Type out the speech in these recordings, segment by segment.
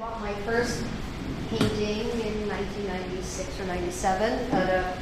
bought my first painting in 1996 or 97 at a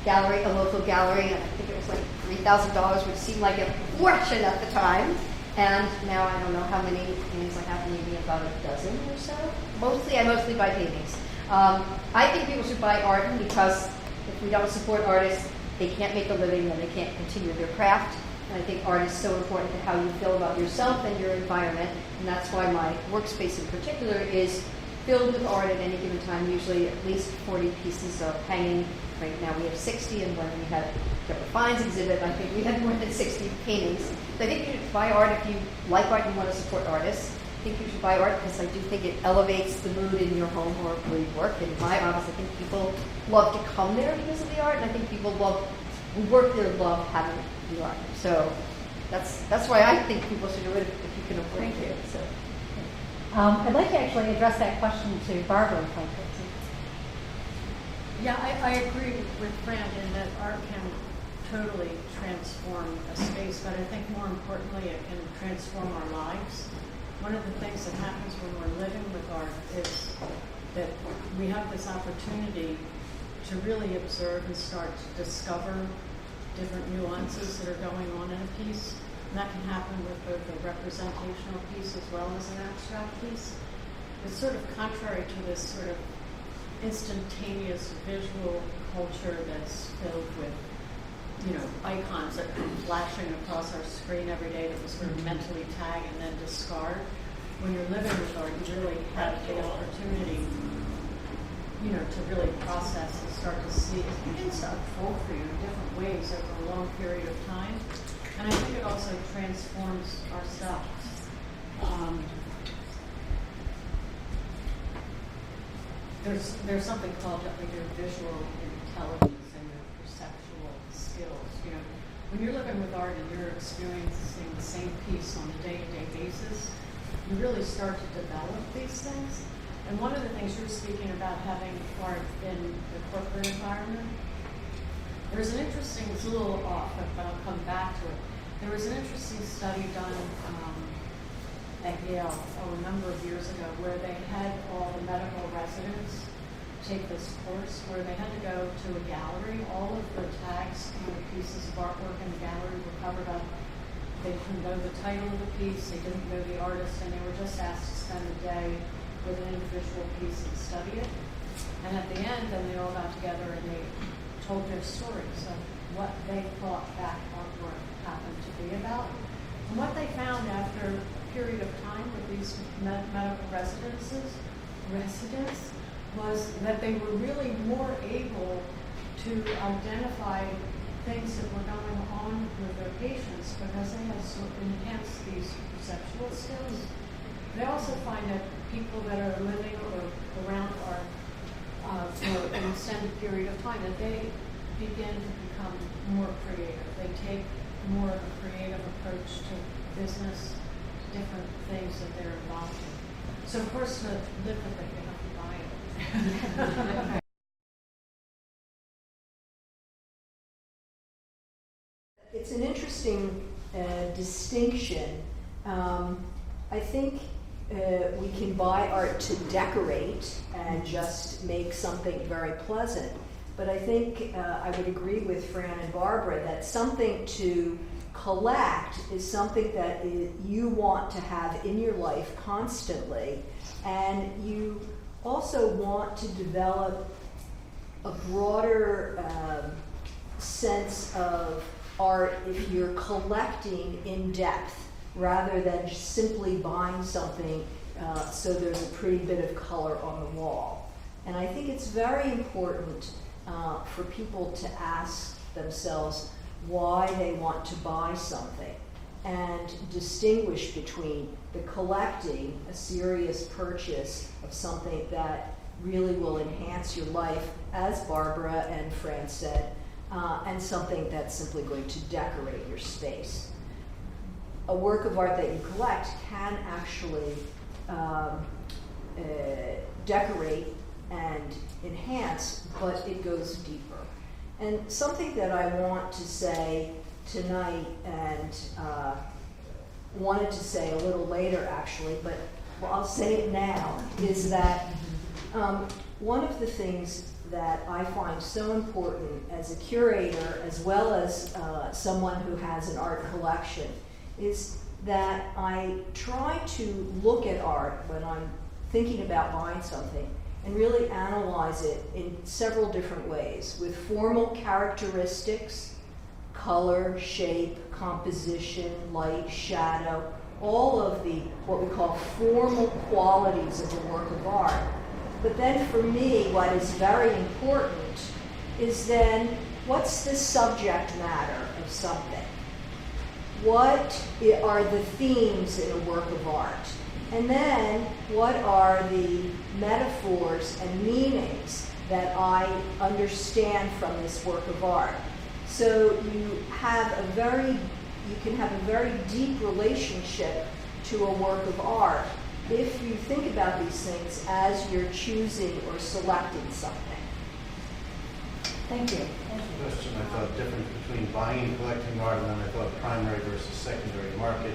gallery, a local gallery. I think it was like $3,000, which seemed like a fortune at the time. And now I don't know how many paintings I have, maybe about a dozen or so. I mostly buy paintings. I think people should buy art because if we don't support artists, they can't make a living and they can't continue their craft. And I think art is so important to how you feel about yourself and your environment. And that's why my workspace in particular is filled with art at any given time, usually at least 40 pieces of hanging. Right now we have 60, and when we had Deborah Fine's exhibit, I think we had more than 60 paintings. So I think you should buy art if you like art and you want to support artists. I think you should buy art because I do think it elevates the mood in your home or where you work. In my office, I think people love to come there because of the art, and I think people who work there love having the art. So that's why I think people should do it if you can afford it. So. I'd like to actually address that question to Barbara, if I could. Yeah, I agree with Fran in that art can totally transform a space, but I think more importantly it can transform our lives. One of the things that happens when we're living with art is that we have this opportunity to really observe and start to discover different nuances that are going on in a piece. And that can happen with both a representational piece as well as an abstract piece. It's sort of contrary to this sort of instantaneous visual culture that's filled with, icons that come flashing across our screen every day that we sort of mentally tag and then discard. When you're living with art, you really have the opportunity, to really process and start to see. It begins to unfold for you in different ways over a long period of time. And I think it also transforms ourselves. There's something called your visual intelligence and your perceptual skills. When you're living with art and you're experiencing the same piece on a day-to-day basis, you really start to develop these things. And one of the things you're speaking about having art in the corporate environment, there's an interesting, it's a little off, but I'll come back to it. There was an interesting study done at Yale a number of years ago where they had all the medical residents take this course where they had to go to a gallery. All of the tags and the pieces of artwork in the gallery were covered up. They didn't know the title of the piece, they didn't know the artist, and they were just asked to spend a day with an individual piece and study it. And at the end, then they all got together and they told their stories of what they thought that artwork happened to be about. And what they found after a period of time with these medical residents was that they were really more able to identify things that were going on with their patients because they had sort of enhanced these perceptual skills. They also find that people that are living or around art for an extended period of time, that they begin to become more creative. They take more of a creative approach to business, different things that they're involved in. So of course, to live with it, you have to buy it. It's an interesting distinction. I think we can buy art to decorate and just make something very pleasant. But I think I would agree with Fran and Barbara that something to collect is something that you want to have in your life constantly. And you also want to develop a broader sense of art if you're collecting in depth rather than just simply buying something so there's a pretty bit of color on the wall. And I think it's very important for people to ask themselves why they want to buy something and distinguish between the collecting, a serious purchase of something that really will enhance your life, as Barbara and Fran said, and something that's simply going to decorate your space. A work of art that you collect can actually decorate and enhance, but it goes deeper. And something that I want to say tonight, and wanted to say a little later actually, but well, I'll say it now, is that one of the things that I find so important as a curator, as well as someone who has an art collection, is that I try to look at art when I'm thinking about buying something and really analyze it in several different ways, with formal characteristics, color, shape, composition, light, shadow, all of the what we call formal qualities of a work of art. But then for me, what is very important is then what's the subject matter of something? What are the themes in a work of art? And then what are the metaphors and meanings that I understand from this work of art? So you can have a very deep relationship to a work of art if you think about these things as you're choosing or selecting something. Thank you. Question I thought different between buying and collecting art, and then I thought primary versus secondary market.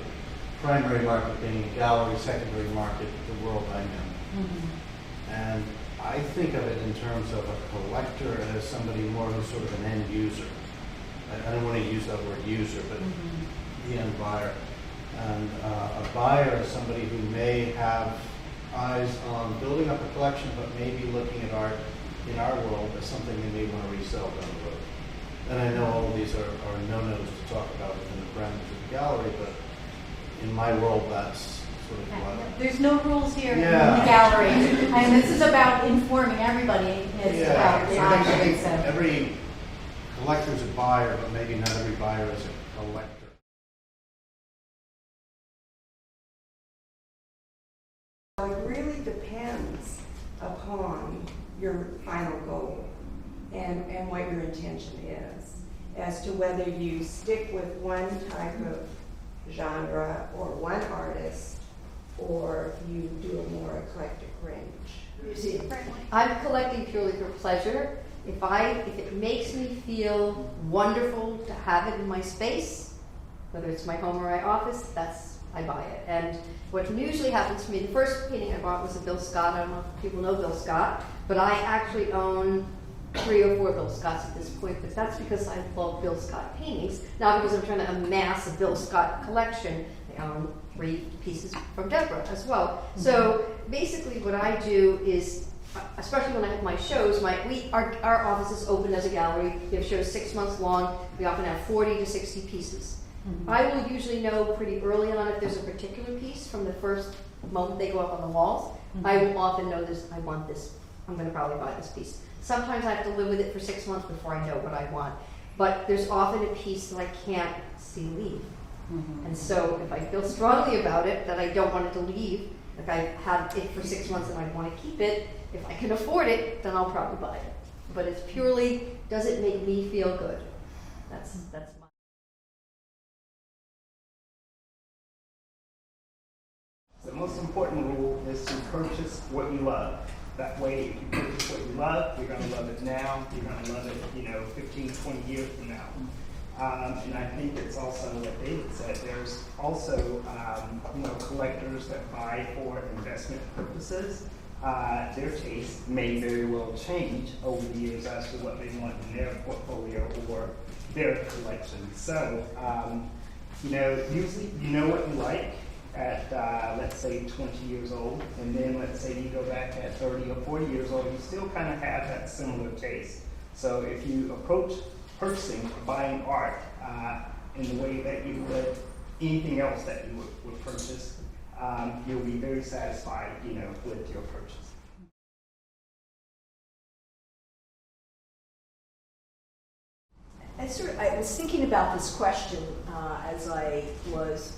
Primary market being a gallery, secondary market, the world I'm in. Mm-hmm. And I think of it in terms of a collector as somebody more who's sort of an end user. I don't want to use that word user, but the end buyer. And a buyer is somebody who may have eyes on building up a collection, but maybe looking at art in our world as something they may want to resell down the road. And I know all of these are no-nos to talk about within the parameters of the gallery, but in my world, that's sort of what. There's no rules here in the Yeah. gallery, and this is about informing everybody as about the So I think object. So. every collector's a buyer, but maybe not every buyer is a collector. It really depends upon your final goal and what your intention is as to whether you stick with one type of genre or one artist or you do a more eclectic range. You see, I'm collecting purely for pleasure. If it makes me feel wonderful to have it in my space, whether it's my home or my office, I buy it. And what usually happens to me, the first painting I bought was a Bill Scott. I don't know if people know Bill Scott, but I actually own 3 or 4 Bill Scotts at this point, but that's because I love Bill Scott paintings, not because I'm trying to amass a Bill Scott collection. I own 3 pieces from Deborah as well. Mm-hmm. So basically what I do is, especially when I have my shows, our office is open as a gallery. We have shows 6 months long. We often have 40 to 60 pieces. Mm-hmm. I will usually know pretty early on if there's a particular piece from the first moment they go up on the walls. Mm-hmm. I will often know this, I want this, I'm going to probably buy this piece. Sometimes I have to live with it for 6 months before I know what I want. But there's often a piece that I can't see leave. Mm-hmm. And so if I feel strongly about it, that I don't want it to leave, if I have it for 6 months and I want to keep it, if I can afford it, then I'll probably buy it. But it's purely, does it make me feel good? That's my. The most important rule is to purchase what you love. That way, if you purchase what you love, you're going to love it now. You're going to love it, 15, 20 years from now. And I think it's also what David said. There's also, collectors that buy for investment purposes. Their taste may very well change over the years as to what they want in their portfolio or their collection. So, usually you know what you like at, let's say, 20 years old, and then let's say you go back at 30 or 40 years old, you still kind of have that similar taste. So if you approach purchasing or buying art in the way that you would anything else that you would purchase, you'll be very satisfied, with your purchase. I was thinking about this question as I was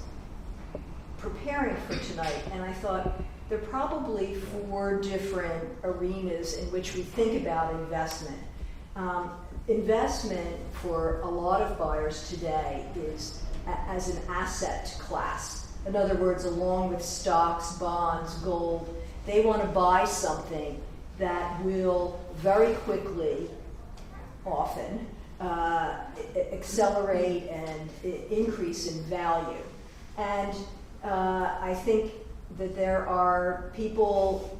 preparing for tonight, and I thought there are probably 4 different arenas in which we think about investment. Investment for a lot of buyers today is as an asset class. In other words, along with stocks, bonds, gold, they want to buy something that will very quickly, often, accelerate and increase in value. And I think that there are people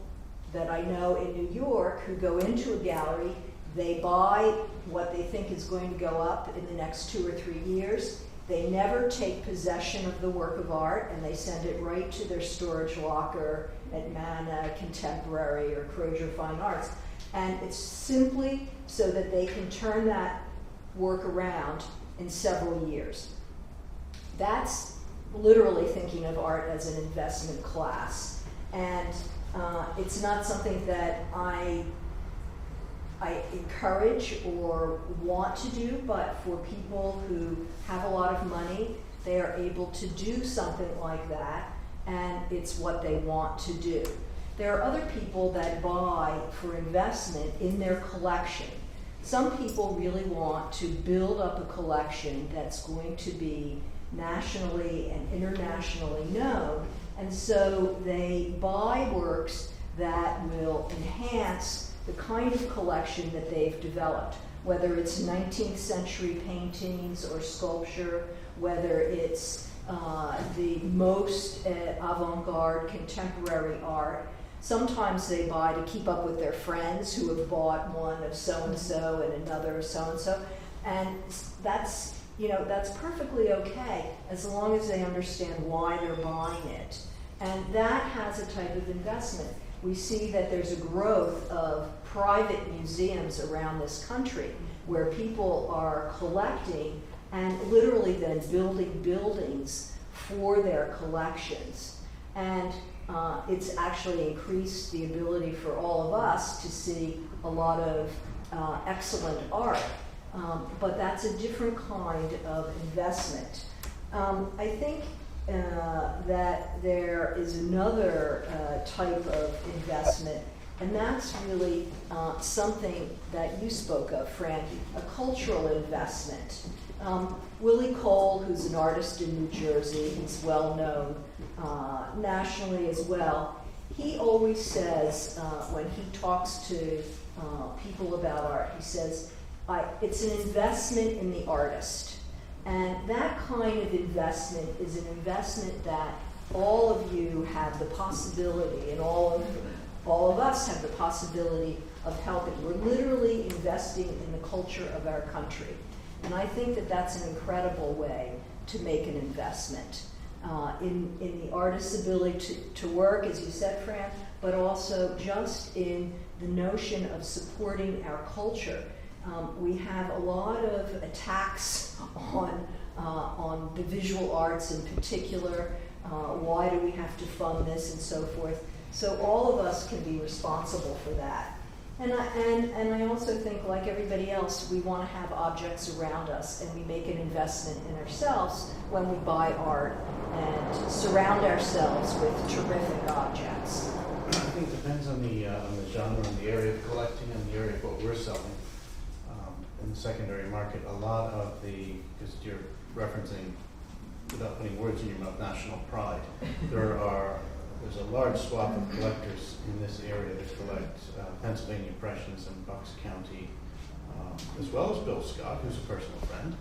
that I know in New York who go into a gallery, they buy what they think is going to go up in the next 2 or 3 years. They never take possession of the work of art, and they send it right to their storage locker at Mana, Contemporary, or Crozier Fine Arts. And it's simply so that they can turn that work around in several years. That's literally thinking of art as an investment class. And it's not something that I encourage or want to do, but for people who have a lot of money, they are able to do something like that, and it's what they want to do. There are other people that buy for investment in their collection. Some people really want to build up a collection that's going to be nationally and internationally known, and so they buy works that will enhance the kind of collection that they've developed, whether it's 19th century paintings or sculpture, whether it's the most avant-garde contemporary art. Sometimes they buy to keep up with their friends who have bought one of so-and-so and another of so-and-so, and that's perfectly okay as long as they understand why they're buying it. And that has a type of investment. We see that there's a growth of private museums around this country where people are collecting and literally then building buildings for their collections. And it's actually increased the ability for all of us to see a lot of excellent art. But that's a different kind of investment. I think that there is another type of investment, and that's really something that you spoke of, Fran, a cultural investment. Willie Cole, who's an artist in New Jersey, he's well known nationally as well, he always says, when he talks to people about art, he says, it's an investment in the artist. And that kind of investment is an investment that all of you have the possibility, and all of us have the possibility of helping. We're literally investing in the culture of our country. And I think that that's an incredible way to make an investment in the artist's ability to work, as you said, Fran, but also just in the notion of supporting our culture. We have a lot of attacks on the visual arts in particular. Why do we have to fund this and so forth? So all of us can be responsible for that. And I also think, like everybody else, we want to have objects around us, and we make an investment in ourselves when we buy art and surround ourselves with terrific objects. I think it depends on the genre and the area of collecting and the area of what we're selling. In the secondary market, a lot of because you're referencing, without putting words in your mouth, national pride, there's a large swath of collectors in this area that collect Pennsylvania impressions in Bucks County, as well as Bill Scott, who's a personal friend.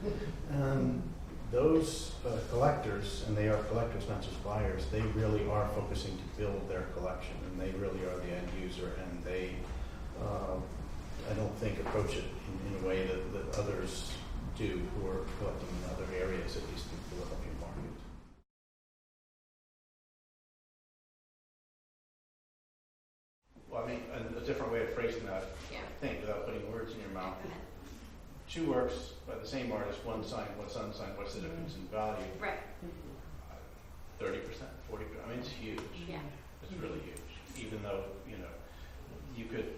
And those collectors, and they are collectors, not just buyers, they really are focusing to build their collection, and they really are the end user, and they, I don't think, approach it in a way that others do who are collecting in other areas, at least in the Philadelphia market. Well, I mean, a different way of phrasing that, I think, without putting words in your mouth. Two works by the same artist, one signed, one's unsigned, what's the difference in value? Right. 30%, 40%, I mean, it's huge. Yeah. It's really huge, even though, you could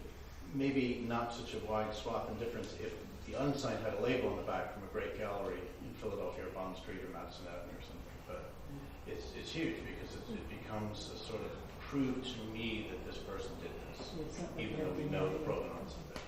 maybe not such a wide swath and difference if the unsigned had a label on the back from a great gallery in Philadelphia or Bond Street or Madison Avenue or something, but it's huge because it becomes a sort of prove to me that this person did this, even though we know the provenance of it.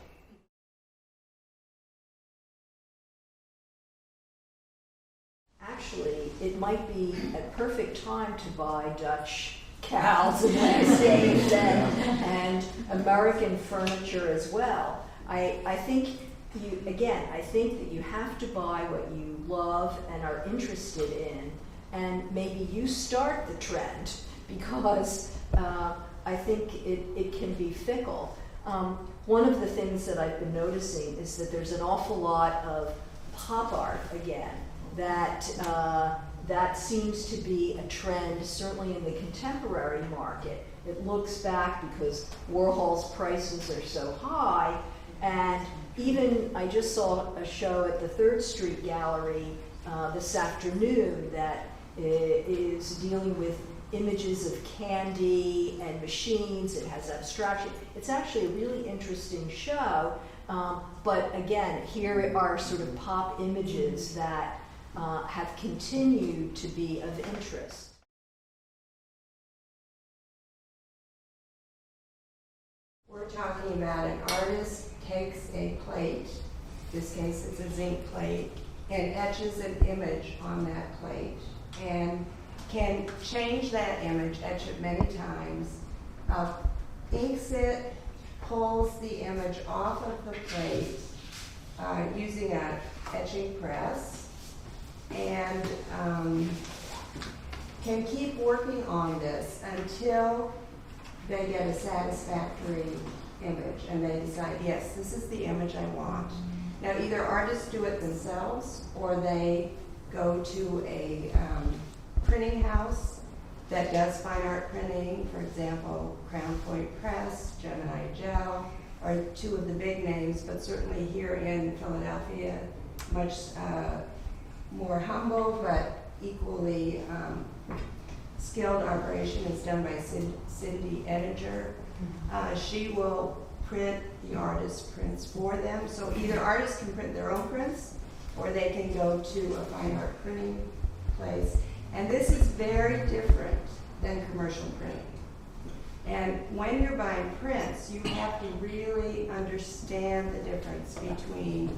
Actually, it might be a perfect time to buy Dutch cows and landscapes and American furniture as well. I think that you have to buy what you love and are interested in, and maybe you start the trend because I think it can be fickle. One of the things that I've been noticing is that there's an awful lot of pop art again that seems to be a trend, certainly in the contemporary market. It looks back because Warhol's prices are so high, and even I just saw a show at the 3rd Street Gallery this afternoon that is dealing with images of candy and machines. It has abstraction. It's actually a really interesting show, but again, here are sort of pop images that have continued to be of interest. We're talking about an artist takes a plate, in this case it's a zinc plate, and etches an image on that plate, and can change that image, etch it many times, inks it, pulls the image off of the plate using an etching press, and can keep working on this until they get a satisfactory image and they decide, yes, this is the image I want. Now, either artists do it themselves or they go to a printing house that does fine art printing, for example, Crown Point Press, Gemini Gel, are two of the big names, but certainly here in Philadelphia, much more humble but equally skilled operation is done by Cindy Edinger. She will print the artist's prints for them. So either artists can print their own prints or they can go to a fine art printing place. And this is very different than commercial printing. And when you're buying prints, you have to really understand the difference between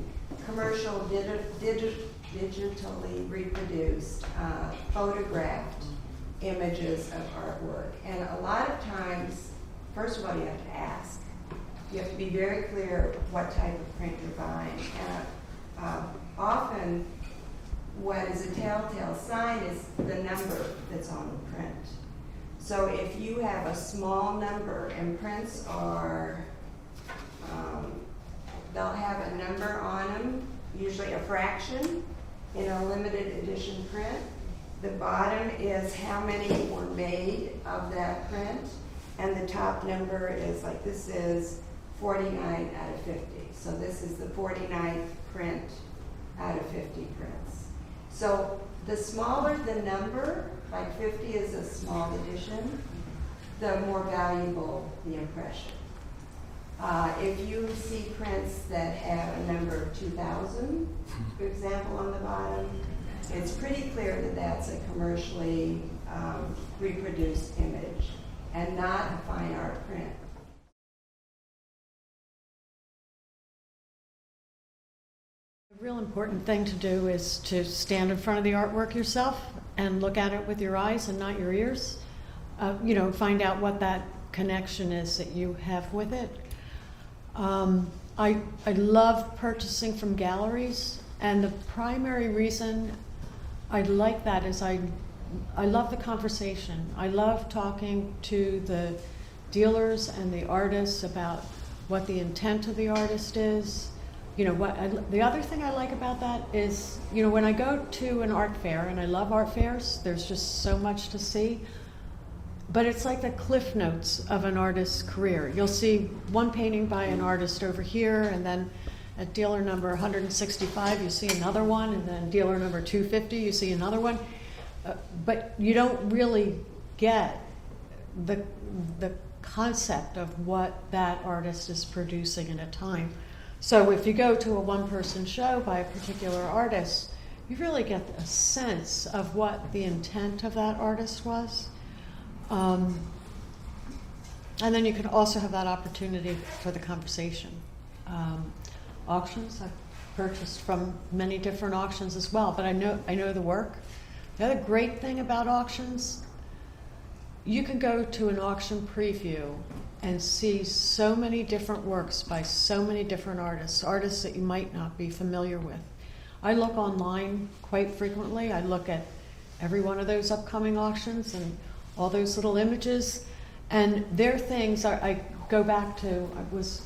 commercial, digitally reproduced, photographed images of artwork. And a lot of times, first of all, you have to ask. You have to be very clear what type of print you're buying. And often, what is a telltale sign is the number that's on the print. So if you have a small number, and prints are, they'll have a number on them, usually a fraction in a limited edition print. The bottom is how many were made of that print, and the top number is like, this is 49 out of 50. So this is the 49th print out of 50 prints. So the smaller the number, like 50 is a small edition, the more valuable the impression. If you see prints that have a number of 2,000, for example, on the bottom, it's pretty clear that that's a commercially reproduced image and not a fine art print. The real important thing to do is to stand in front of the artwork yourself and look at it with your eyes and not your ears. Find out what that connection is that you have with it. I love purchasing from galleries, and the primary reason I like that is I love the conversation. I love talking to the dealers and the artists about what the intent of the artist is. The other thing I like about that is, when I go to an art fair, and I love art fairs, there's just so much to see, but it's like the cliff notes of an artist's career. You'll see one painting by an artist over here, and then at dealer number 165, you see another one, and then dealer number 250, you see another one. But you don't really get the concept of what that artist is producing at a time. So if you go to a one-person show by a particular artist, you really get a sense of what the intent of that artist was. And then you can also have that opportunity for the conversation. Auctions, I've purchased from many different auctions as well, but I know the work. The other great thing about auctions, you can go to an auction preview and see so many different works by so many different artists that you might not be familiar with. I look online quite frequently. I look at every one of those upcoming auctions, and all those little images. And their things, I go back to, I was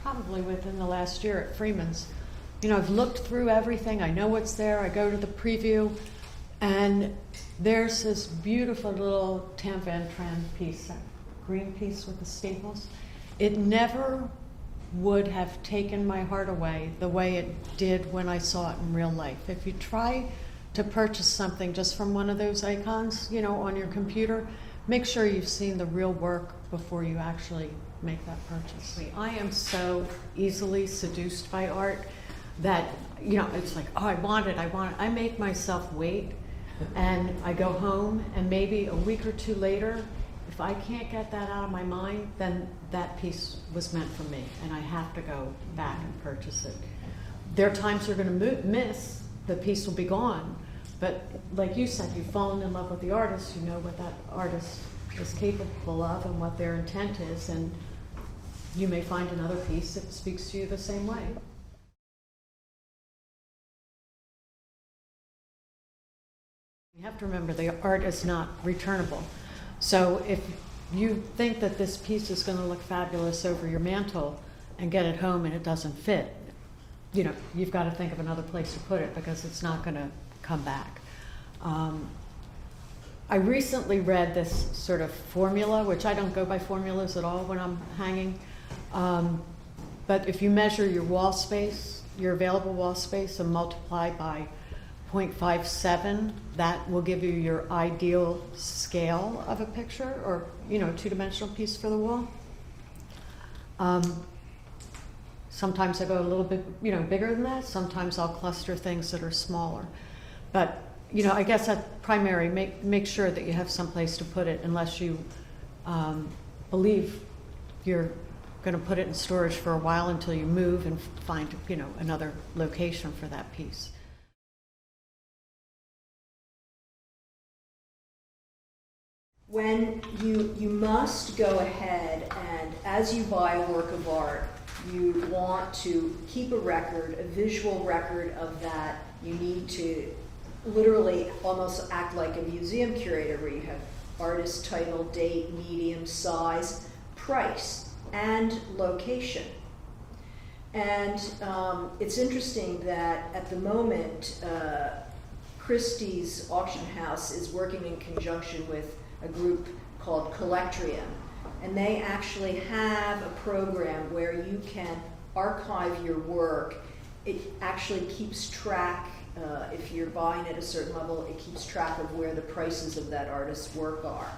probably within the last year at Freeman's. You know, I've looked through everything, I know what's there, I go to the preview, and there's this beautiful little Tam Van Tran piece, that green piece with the staples. It never would have taken my heart away the way it did when I saw it in real life. If you try to purchase something just from one of those icons, you know, on your computer, make sure you've seen the real work before you actually make that purchase. I am so easily seduced by art that, you know, it's like, oh, I want it. I make myself wait, and I go home, and maybe a week or two later, if I can't get that out of my mind, then that piece was meant for me, and I have to go back and purchase it. There are times you're going to miss, the piece will be gone, but like you said, you've fallen in love with the artist, you know what that artist is capable of and what their intent is, and you may find another piece that speaks to you the same way. You have to remember the art is not returnable. So if you think that this piece is going to look fabulous over your mantle and get it home and it doesn't fit, you know, you've got to think of another place to put it because it's not going to come back. I recently read this sort of formula, which I don't go by formulas at all when I'm hanging, but if you measure your wall space, your available wall space, and multiply by 0.57, that will give you your ideal scale of a picture, or, you know, two-dimensional piece for the wall. Sometimes I go a little bit, you know, bigger than that. Sometimes I'll cluster things that are smaller. But, you know, I guess that primary, make sure that you have some place to put it, unless you believe you're going to put it in storage for a while until you move and find, you know, another location for that piece. When you must go ahead and, as you buy a work of art, you want to keep a record, a visual record of that. You need to literally almost act like a museum curator, where you have artist, title, date, medium, size, price, and location. And it's interesting that at the moment, Christie's auction house is working in conjunction with a group called Collectrium, and they actually have a program where you can archive your work. It actually keeps track, if you're buying at a certain level, it keeps track of where the prices of that artist's work are.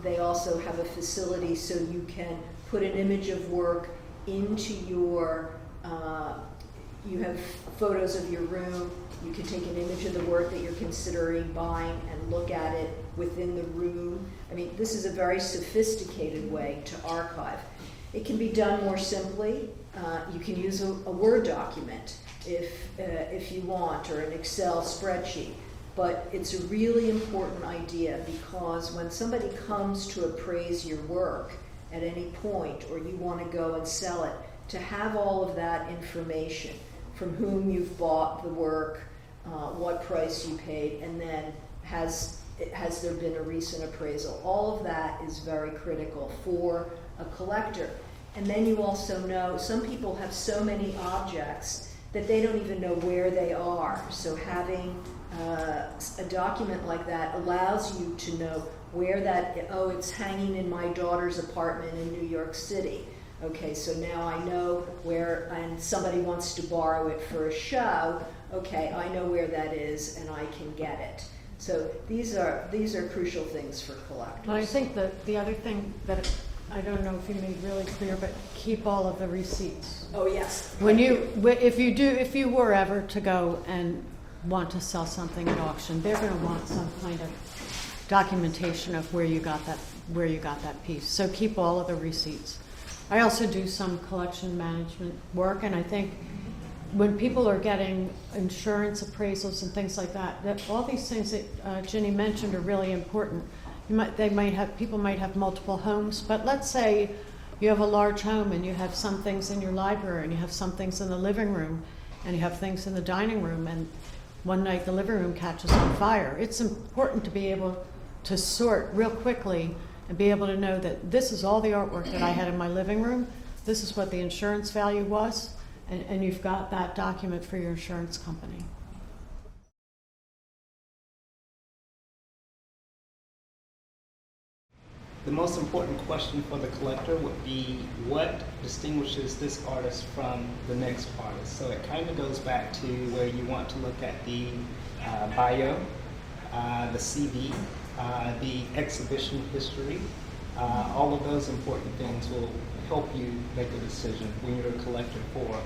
They also have a facility so you can put an image of work into your, you have photos of your room. You can take an image of the work that you're considering buying and look at it within the room. I mean, this is a very sophisticated way to archive. It can be done more simply. You can use a Word document if you want, or an Excel spreadsheet. But it's a really important idea, because when somebody comes to appraise your work at any point, or you want to go and sell it, to have all of that information, from whom you've bought the work, what price you paid, and then has there been a recent appraisal. All of that is very critical for a collector. And then you also know, some people have so many objects that they don't even know where they are. So having a document like that allows you to know where that, oh, it's hanging in my daughter's apartment in New York City. Okay, so now I know where, and somebody wants to borrow it for a show. Okay, I know where that is, and I can get it. So these are crucial things for collectors. Well, I think that the other thing that I don't know if you made really clear, but keep all of the receipts. Oh yes. When if you were ever to go and want to sell something at auction, they're going to want some kind of documentation of where you got that piece. So keep all of the receipts. I also do some collection management work, and I think when people are getting insurance appraisals and things like that, all these things that Ginny mentioned are really important. People might have multiple homes, but let's say you have a large home and you have some things in your library, and you have some things in the living room, and you have things in the dining room, and one night the living room catches on fire. It's important to be able to sort real quickly and be able to know that this is all the artwork that I had in my living room. This is what the insurance value was, and you've got that document for your insurance company. The most important question for the collector would be, what distinguishes this artist from the next artist? So it kind of goes back to where you want to look at the bio, the CV, the exhibition history. All of those important things will help you make a decision when you're a collector for